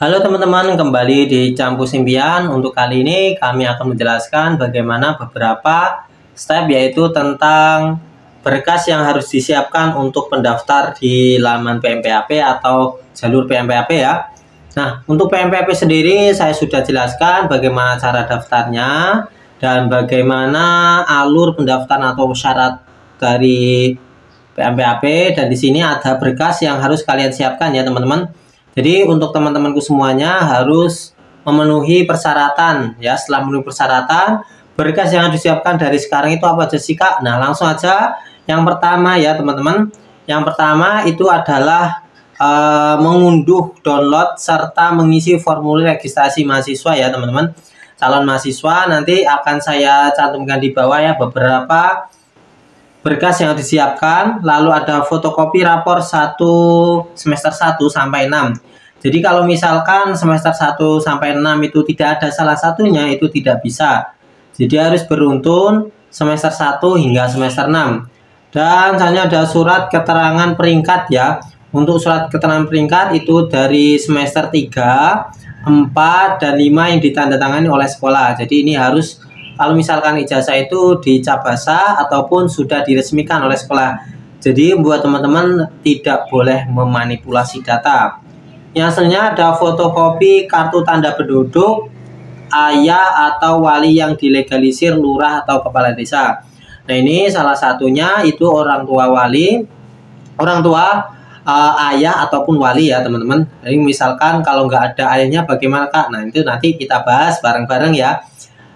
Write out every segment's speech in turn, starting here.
Halo teman-teman, kembali di Campus Impian. Untuk kali ini kami akan menjelaskan bagaimana beberapa step, yaitu tentang berkas yang harus disiapkan untuk pendaftar di laman PMPAP atau jalur PMPAP ya. Nah, untuk PMPAP sendiri saya sudah jelaskan bagaimana cara daftarnya dan bagaimana alur pendaftaran atau syarat dari PMPAP, dan di sini ada berkas yang harus kalian siapkan ya teman-teman. Jadi untuk teman-temanku semuanya harus memenuhi persyaratan ya. Setelah memenuhi persyaratan, berkas yang harus disiapkan dari sekarang itu apa aja sih Kak? Nah, langsung aja. Yang pertama ya teman-teman, yang pertama itu adalah mengunduh, download, serta mengisi formulir registrasi mahasiswa ya teman-teman. Calon mahasiswa nanti akan saya cantumkan di bawah ya beberapa berkas yang disiapkan. Lalu ada fotokopi rapor semester 1 sampai 6. Jadi kalau misalkan semester 1 sampai 6 itu tidak ada salah satunya, itu tidak bisa. Jadi harus beruntun semester 1 hingga semester 6. Dan misalnya ada surat keterangan peringkat ya. Untuk surat keterangan peringkat itu dari semester 3, 4, dan 5 yang ditandatangani oleh sekolah. Jadi ini harus, kalau misalkan ijazah itu dicap basah ataupun sudah diresmikan oleh sekolah. Jadi buat teman-teman tidak boleh memanipulasi data. Yang selanjutnya ada fotokopi kartu tanda penduduk ayah atau wali yang dilegalisir lurah atau kepala desa. Nah, ini salah satunya itu orang tua wali, ayah ataupun wali ya teman-teman. Jadi misalkan kalau nggak ada ayahnya bagaimana Kak? Nah, itu nanti kita bahas bareng-bareng ya.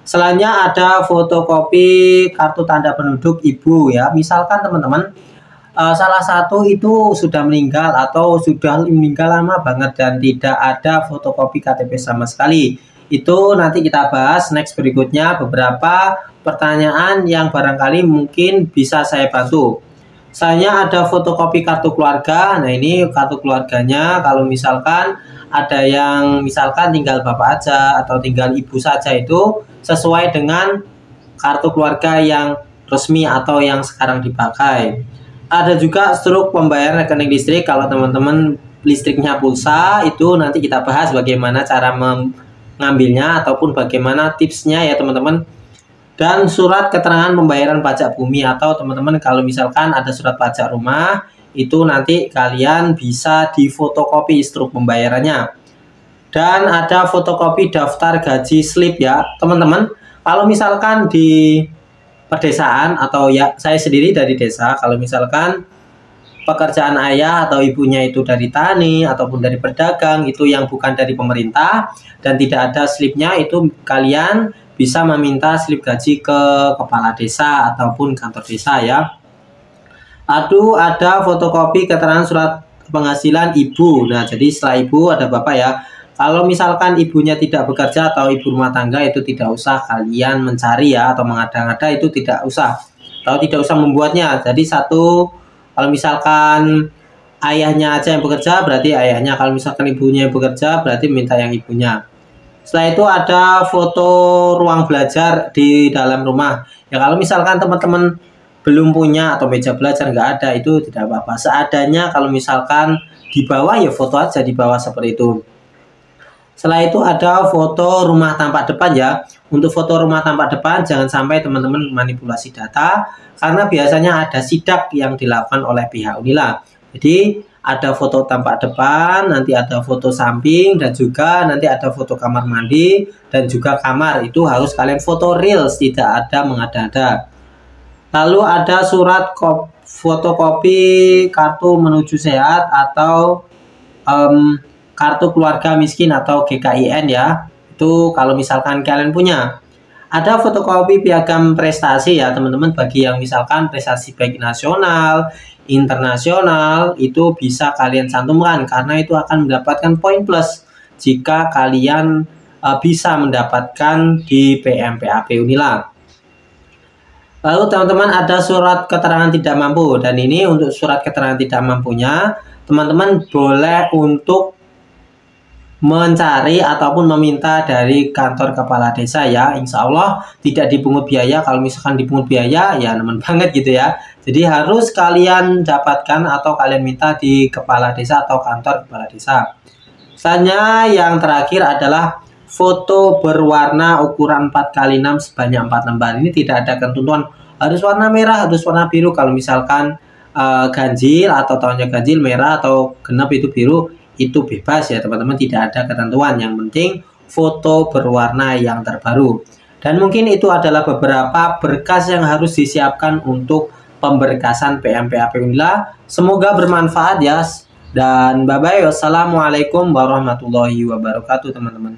Selanjutnya ada fotokopi kartu tanda penduduk ibu ya. Misalkan teman-teman salah satu itu sudah meninggal atau sudah meninggal lama banget dan tidak ada fotokopi KTP sama sekali. Itu nanti kita bahas next berikutnya, beberapa pertanyaan yang barangkali mungkin bisa saya bantu. Selanjutnya ada fotokopi kartu keluarga. Nah, ini kartu keluarganya kalau misalkan ada yang misalkan tinggal bapak aja atau tinggal ibu saja, itu sesuai dengan kartu keluarga yang resmi atau yang sekarang dipakai. Ada juga struk pembayaran rekening listrik. Kalau teman-teman listriknya pulsa, itu nanti kita bahas bagaimana cara mengambilnya ataupun bagaimana tipsnya ya teman-teman. Dan surat keterangan pembayaran pajak bumi, atau teman-teman kalau misalkan ada surat pajak rumah, itu nanti kalian bisa difotokopi struk pembayarannya. Dan ada fotokopi daftar gaji slip ya teman-teman. Kalau misalkan di pedesaan atau ya saya sendiri dari desa, kalau misalkan pekerjaan ayah atau ibunya itu dari tani ataupun dari pedagang, itu yang bukan dari pemerintah dan tidak ada slipnya, itu kalian bisa meminta slip gaji ke kepala desa ataupun kantor desa ya. Ada fotokopi keterangan surat penghasilan ibu. Nah, jadi setelah ibu ada bapak ya. Kalau misalkan ibunya tidak bekerja atau ibu rumah tangga, itu tidak usah kalian mencari ya atau mengada-ngada, itu tidak usah atau tidak usah membuatnya. Jadi kalau misalkan ayahnya aja yang bekerja berarti ayahnya, kalau misalkan ibunya yang bekerja berarti minta yang ibunya. Setelah itu ada foto ruang belajar di dalam rumah ya. Kalau misalkan teman-teman belum punya atau meja belajar nggak ada, itu tidak apa-apa, seadanya. Kalau misalkan di bawah ya foto aja di bawah seperti itu. Setelah itu ada foto rumah tampak depan ya. Untuk foto rumah tampak depan jangan sampai teman-teman manipulasi data, karena biasanya ada sidak yang dilakukan oleh pihak Unila. Jadi ada foto tampak depan, nanti ada foto samping, dan juga nanti ada foto kamar mandi dan juga kamar. Itu harus kalian foto real, tidak ada mengada-ada. Lalu ada surat fotokopi kartu menuju sehat atau kartu keluarga miskin atau GKIN ya. Itu kalau misalkan kalian punya. Ada fotokopi piagam prestasi ya teman-teman, bagi yang misalkan prestasi baik nasional, internasional, itu bisa kalian cantumkan karena itu akan mendapatkan poin plus jika kalian bisa mendapatkan di PMPAP Unila. Lalu teman-teman ada surat keterangan tidak mampu, dan ini untuk surat keterangan tidak mampunya teman-teman boleh untuk mencari ataupun meminta dari kantor kepala desa ya. Insya Allah tidak dipungut biaya. Kalau misalkan dipungut biaya ya nemen banget gitu ya. Jadi harus kalian dapatkan atau kalian minta di kepala desa atau kantor kepala desa. Selanjutnya yang terakhir adalah foto berwarna ukuran 4x6 sebanyak 4 lembar. Ini tidak ada ketentuan harus warna merah, harus warna biru. Kalau misalkan ganjil atau tahunnya ganjil merah atau genap itu biru, itu bebas ya teman-teman, tidak ada ketentuan. Yang penting foto berwarna yang terbaru. Dan mungkin itu adalah beberapa berkas yang harus disiapkan untuk pemberkasan PMPAP Unila. Semoga bermanfaat ya. Dan bye bye. Wassalamualaikum warahmatullahi wabarakatuh teman-teman.